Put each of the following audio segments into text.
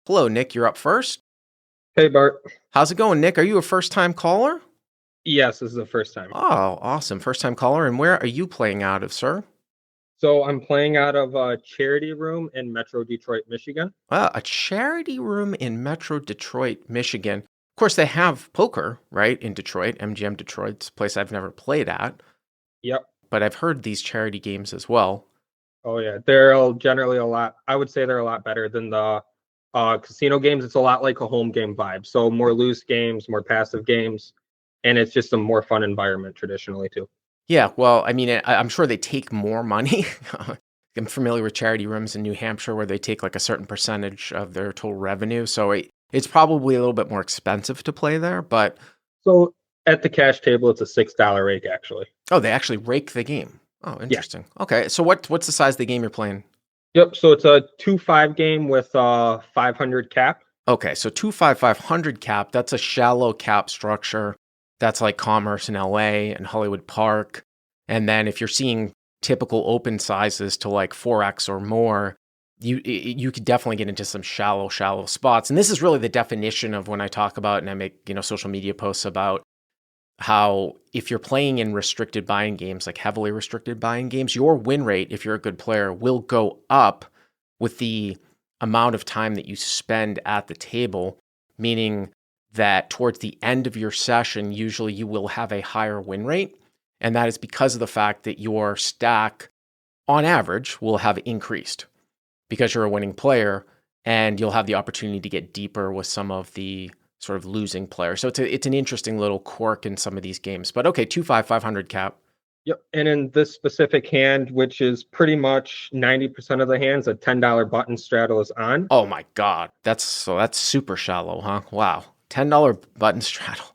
Hello, Nick. You're up first. Hey Bart. How's it going, Nick? Are you a first-time caller? Yes, this is the first time. Oh, awesome. First-time caller. And where are you playing out of, sir? So I'm playing out of a charity room in Metro Detroit, Michigan. A charity room in Metro Detroit, Michigan. Of course, they have poker, right, in Detroit. MGM Detroit's a place I've never played at, Yep. but I've heard these charity games as well. Oh yeah, they're generally a lot. I would say they're a lot better than the casino games. It's a lot like a home game vibe. So more loose games, more passive games, and it's just a more fun environment traditionally too. Yeah, well, I mean, I'm sure they take more money. I'm familiar with charity rooms in New Hampshire where they take like a certain percentage of their total revenue. So it's probably a little bit more expensive to play there, but So at the cash table, it's a $6 rake actually. oh, they actually rake the game. Oh, Yeah. interesting. Okay, so what's the size of the game you're playing? Yep. So it's a 2-5 game with 500 cap. Okay, so 25500 cap, that's a shallow cap structure. That's like Commerce in LA and Hollywood Park. And then if you're seeing typical open sizes to like 4x or more, you could definitely get into some shallow spots. And this is really the definition of when I talk about and I make, social media posts about how if you're playing in restricted buying games, like heavily restricted buying games, your win rate, if you're a good player, will go up with the amount of time that you spend at the table, meaning that towards the end of your session, usually you will have a higher win rate. And that is because of the fact that your stack, on average, will have increased because you're a winning player and you'll have the opportunity to get deeper with some of the sort of losing players. So it's an interesting little quirk in some of these games. But okay, 500 cap. Yep. And in this specific hand, which is pretty much 90% of the hands, a $10 button straddle is on. Oh my God. That's super shallow, huh? Wow. $10 button straddle.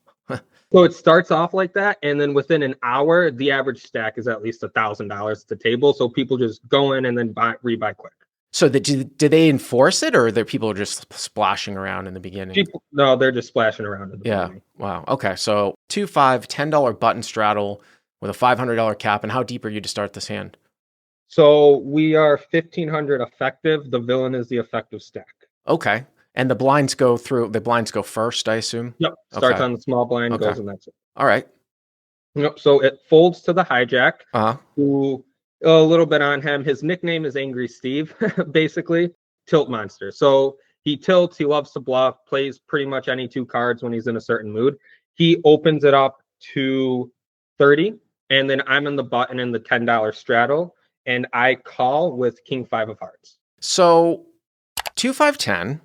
So it starts off like that, and then within an hour, the average stack is at least $1,000 at the table. So people just go in and then rebuy quick. So do they enforce it, or are there people just splashing around in the beginning? No, they're just splashing around in the beginning. Wow. Okay. So $10 button straddle with a $500 cap. And how deep are you to start this hand? So we are 1,500 effective. The villain is the effective stack. Okay. And the blinds go first, I assume? Yep. Starts Okay. on the small blind, Okay. goes, and that's it. All right. Yep. So it folds to the hijack, Uh-huh. who a little bit on him. His nickname is Angry Steve, basically. Tilt monster. So he tilts, he loves to bluff, plays pretty much any two cards when he's in a certain mood. He opens it up to 30, and then I'm in the button in the $10 straddle, and I call with King 5 of hearts. So 2-5-10,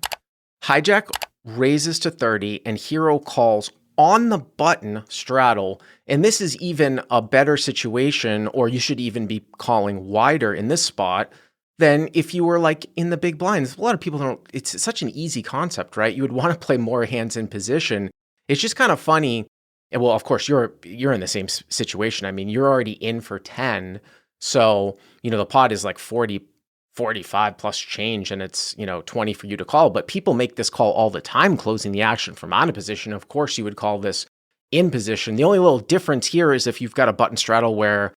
hijack raises to 30, and hero calls on the button straddle. And this is even a better situation, or you should even be calling wider in this spot than if you were like in the big blinds. A lot of people don't, it's such an easy concept, right? You would want to play more hands in position. It's just kind of funny. And well, of course, you're in the same situation. I mean, you're already in for 10. So, the pot is like 40, 45 plus change, and it's, 20 for you to call. But people make this call all the time, closing the action from out of position. Of course, you would call this in position. The only little difference here is if you've got a button straddle where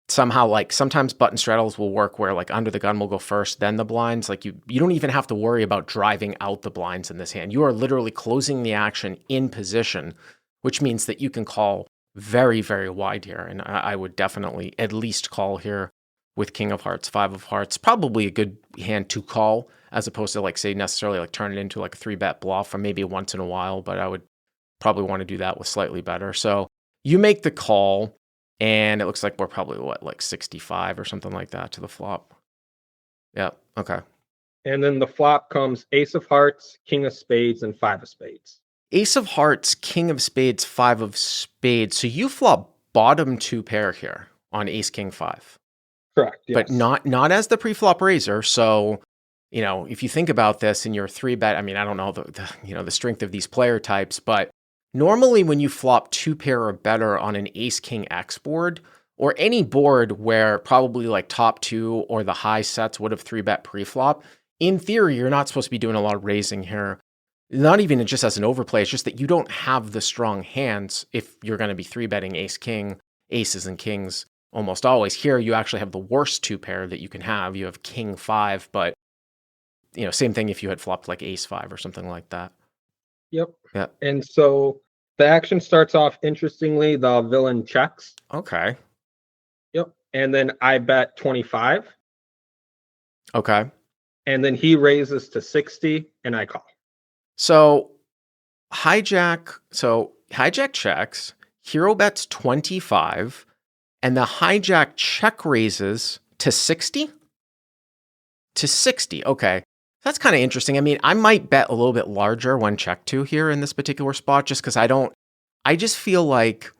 somehow, like, sometimes button straddles will work where like under the gun will go first, then the blinds. Like you don't even have to worry about driving out the blinds in this hand. You are literally closing the action in position, which means that you can call very, very wide here. And I would definitely at least call here with King of Hearts, 5 of Hearts. Probably a good hand to call as opposed to like, say, necessarily like turn it into like a 3-bet bluff or maybe once in a while. But I would probably want to do that with slightly better. So you make the call, and it looks like we're probably like 65 or something like that to the flop. Yeah. Okay. And then the flop comes Ace of Hearts, King of Spades, and 5 of Spades. Ace of Hearts, King of Spades, 5 of Spades. So you flop bottom 2 pair here on Ace King 5. Correct. Yes. But not as the pre-flop raiser. So, if you think about this in your 3-bet, I mean, I don't know the strength of these player types, but normally when you flop 2 pair or better on an Ace King X board, or any board where probably like top 2 or the high sets would have 3-bet pre-flop, in theory, you're not supposed to be doing a lot of raising here. Not even just as an overplay, it's just that you don't have the strong hands if you're going to be 3-betting Ace King, aces and kings almost always. Here, you actually have the worst 2 pair that you can have. You have King 5, but same thing if you had flopped like ace 5 or something like that. Yep. Yeah. And so the action starts off interestingly. The villain checks. Okay. Yep. And then I bet 25. Okay. And then he raises to 60 and I call. So hijack checks, hero bets 25, and the hijack check raises to 60? To 60, okay. That's kind of interesting. I mean, I might bet a little bit larger when check 2 here in this particular spot, just because I just feel like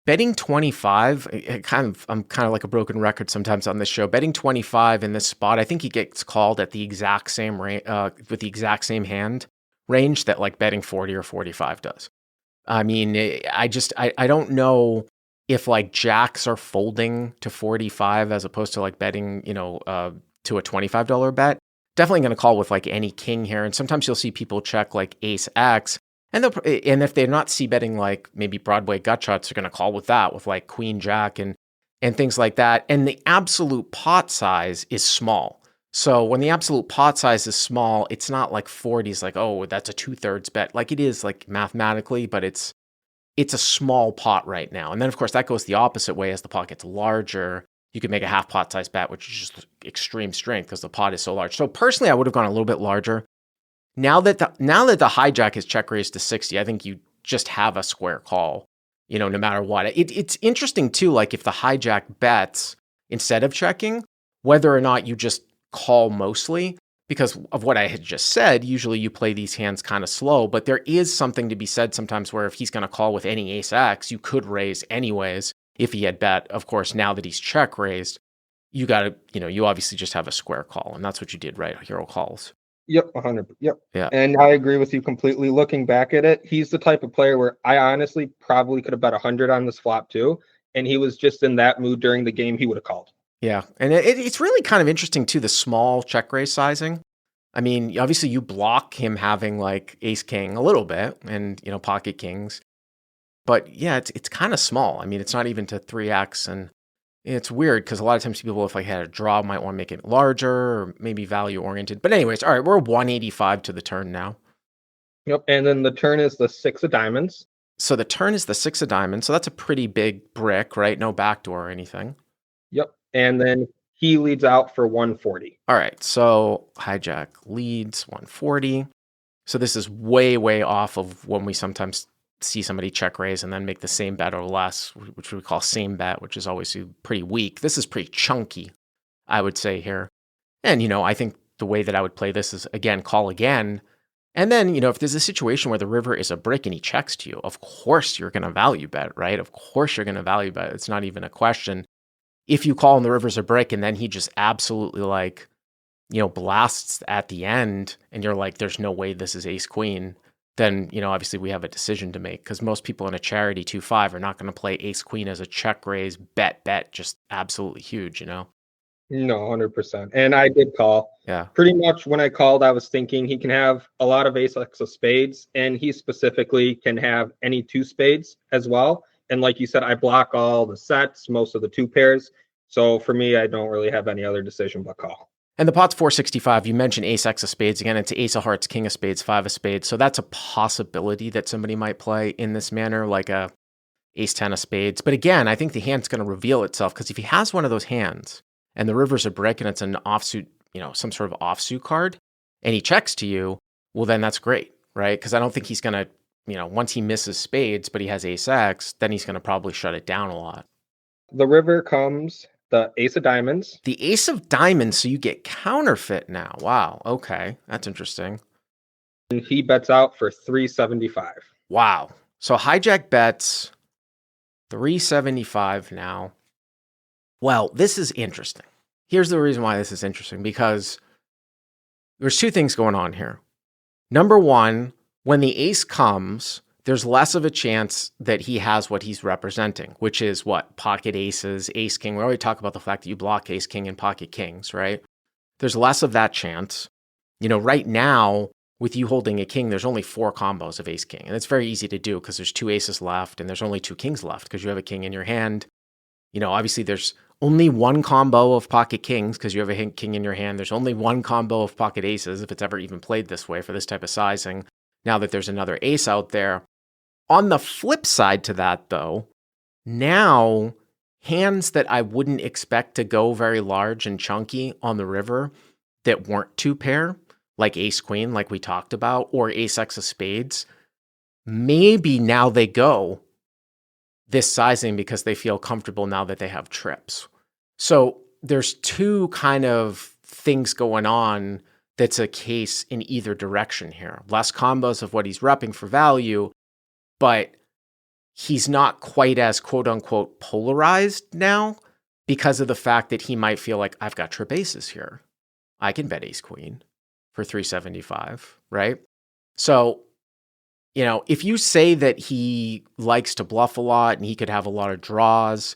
betting 25, I'm kind of like a broken record sometimes on this show. Betting 25 in this spot, I think he gets called at the exact same with the exact same hand range that like betting 40 or 45 does. I mean, I don't know if like jacks are folding to 45 as opposed to like betting, to a $25 bet. Definitely going to call with like any king here. And sometimes you'll see people check like ace X. And if they're not c-betting like maybe Broadway gut shots, they're going to call with that, with like queen jack and things like that. And the absolute pot size is small. So when the absolute pot size is small, it's not like 40s, like, oh, that's a 2/3 bet. Like it is like mathematically, but it's a small pot right now. And then of course that goes the opposite way. As the pot gets larger, you can make a half pot size bet, which is just extreme strength because the pot is so large. So personally, I would have gone a little bit larger. Now that the hijack is check raised to 60, I think you just have a square call, no matter what. It's interesting too, like if the hijack bets instead of checking, whether or not you just call mostly, because of what I had just said. Usually you play these hands kind of slow, but there is something to be said sometimes where if he's going to call with any ace X, you could raise anyways if he had bet. Of course, now that he's check raised, you got to, you obviously just have a square call, and that's what you did, right? Hero calls. Yep, 100. Yep. Yeah. And I agree with you completely. Looking back at it, he's the type of player where I honestly probably could have bet 100 on this flop too. And he was just in that mood during the game, he would have called. Yeah. And it's really kind of interesting too, the small check raise sizing. I mean, obviously you block him having like ace king a little bit and, pocket kings. But yeah, it's kind of small. I mean, it's not even to 3x. And it's weird because a lot of times people, if I had a draw, might want to make it larger or maybe value oriented. But anyways, all right, we're 185 to the turn now. Yep. And then the turn is the 6 of diamonds. So the turn is the 6 of diamonds. So that's a pretty big brick, right? No backdoor or anything. Yep. And then he leads out for 140. All right. So hijack leads 140. So this is way, way off of when we sometimes see somebody check raise and then make the same bet or less, which we call same bet, which is always pretty weak. This is pretty chunky, I would say here. And, I think the way that I would play this is, again, call again. And then, if there's a situation where the river is a brick and he checks to you, of course you're going to value bet, right? Of course you're going to value bet. It's not even a question. If you call and the river's a brick and then he just absolutely like, blasts at the end and you're like, there's no way this is ace queen, then, obviously we have a decision to make because most people in a charity 2-5 are not going to play ace queen as a check raise bet, just absolutely huge, No, 100%. And I did call. Yeah. Pretty much when I called, I was thinking he can have a lot of ace X of spades, and he specifically can have any 2 spades as well. And like you said, I block all the sets, most of the 2 pairs. So for me, I don't really have any other decision but call. And the pot's 465. You mentioned ace X of spades. Again, it's ace of hearts, king of spades, 5 of spades. So that's a possibility that somebody might play in this manner, like a ace 10 of spades. But again, I think the hand's going to reveal itself because if he has one of those hands and the river's a brick and it's an offsuit, some sort of offsuit card, and he checks to you, well, then that's great, right? Because I don't think he's going to, once he misses spades, but he has ace X, then he's going to probably shut it down a lot. The river comes the ace of diamonds. The ace of diamonds, so you get counterfeit now. Wow. Okay. That's interesting. And he bets out for 375. Wow. So hijack bets 375 now. Well, this is interesting. Here's the reason why this is interesting, because there's 2 things going on here. Number one, when the ace comes, there's less of a chance that he has what he's representing, which is what? Pocket aces, ace king. We already talk about the fact that you block ace king and pocket kings, right? There's less of that chance. Right now, with you holding a king, there's only 4 combos of ace king. And it's very easy to do because there's 2 aces left and there's only 2 kings left because you have a king in your hand. Obviously there's only one combo of pocket kings, because you have a king in your hand. There's only one combo of pocket aces, if it's ever even played this way for this type of sizing, now that there's another ace out there. On the flip side to that, though, now hands that I wouldn't expect to go very large and chunky on the river that weren't two pair, like ace queen, like we talked about, or ace x of spades, maybe now they go this sizing because they feel comfortable now that they have trips. So there's two kind of things going on that's a case in either direction here. Less combos of what he's repping for value, but he's not quite as quote unquote polarized now because of the fact that he might feel like, I've got trip aces here. I can bet ace queen for 375, right? So, you know, if you say that he likes to bluff a lot and he could have a lot of draws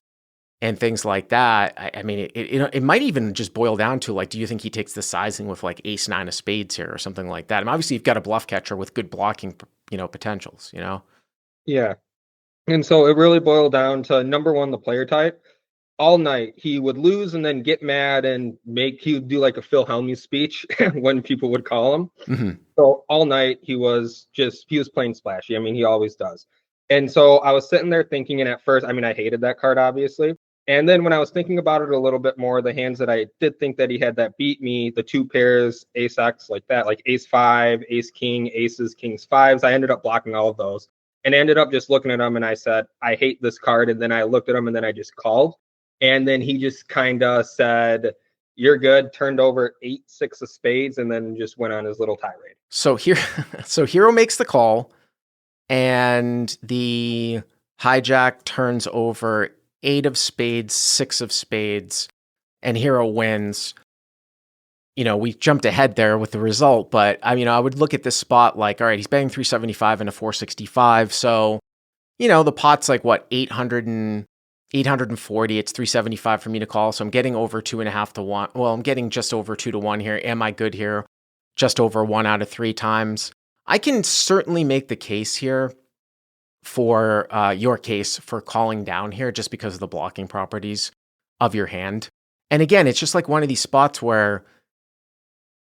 and things like that, I mean, it might even just boil down to, like, do you think he takes the sizing with like ace nine of spades here or something like that? I mean, obviously you've got a bluff catcher with good blocking, potentials, Yeah. And so it really boiled down to, number one, the player type. All night he would lose and then get mad and he would do like a Phil Hellmuth speech when people would call him. Mm-hmm. So all night he was playing splashy. I mean, he always does. And so I was sitting there thinking, and at first, I mean, I hated that card, obviously. And then when I was thinking about it a little bit more, the hands that I did think that he had that beat me, the two pairs, ace X, like that, like ace five, ace king, aces, kings, fives, I ended up blocking all of those and ended up just looking at them. And I said, I hate this card. And then I looked at him and then I just called. And then he just kind of said, you're good, turned over 8-6 of spades, and then just went on his little tirade. So Hero makes the call, and the hijack turns over 8 of spades, 6 of spades, and Hero wins. We jumped ahead there with the result, but I would look at this spot like, all right, he's betting 375 and a 465. So, the pot's like what, 840, it's 375 for me to call. So I'm getting over 2.5 to 1. Well, I'm getting just over 2 to 1 here. Am I good here? Just over 1 out of 3 times. I can certainly make the case here for your case for calling down here just because of the blocking properties of your hand. And again, it's just like one of these spots where,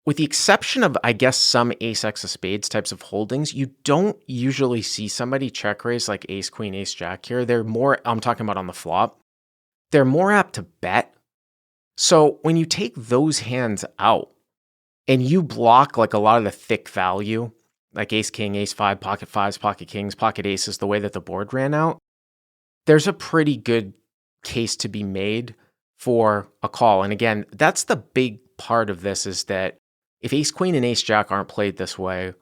with the exception of, I guess, some ace x of spades types of holdings, you don't usually see somebody check raise like ace queen, ace jack here. They're more, I'm talking about on the flop, they're more apt to bet. So when you take those hands out and you block like a lot of the thick value, like ace king, ace five, pocket fives, pocket kings, pocket aces, the way that the board ran out, there's a pretty good case to be made for a call. And again, that's the big part of this, is that if ace queen and ace jack aren't played this way,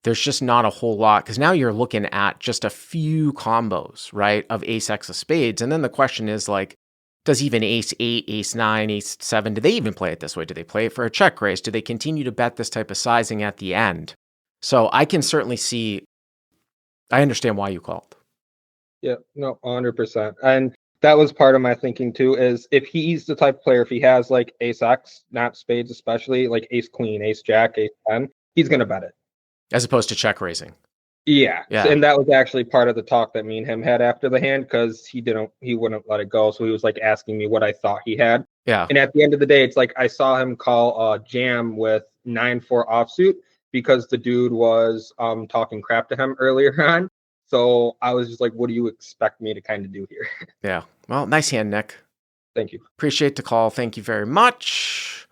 there's just not a whole lot, because now you're looking at just a few combos, right, of ace x of spades. And then the question is, like, does even ace 8, ace 9, ace 7, do they even play it this way? Do they play it for a check raise? Do they continue to bet this type of sizing at the end? So I can certainly see, I understand why you called. Yeah, no, 100%. And that was part of my thinking too, is if he's the type of player, if he has like ace X, not spades especially, like ace queen, ace jack, ace 10, he's going to bet it. As opposed to check raising. Yeah. And that was actually part of the talk that me and him had after the hand, because he wouldn't let it go. So he was like asking me what I thought he had. Yeah. And at the end of the day, it's like I saw him call a jam with 9-4 offsuit because the dude was talking crap to him earlier on. So I was just like, what do you expect me to kind of do here? Yeah. Well, nice hand, Nick. Thank you. Appreciate the call. Thank you very much.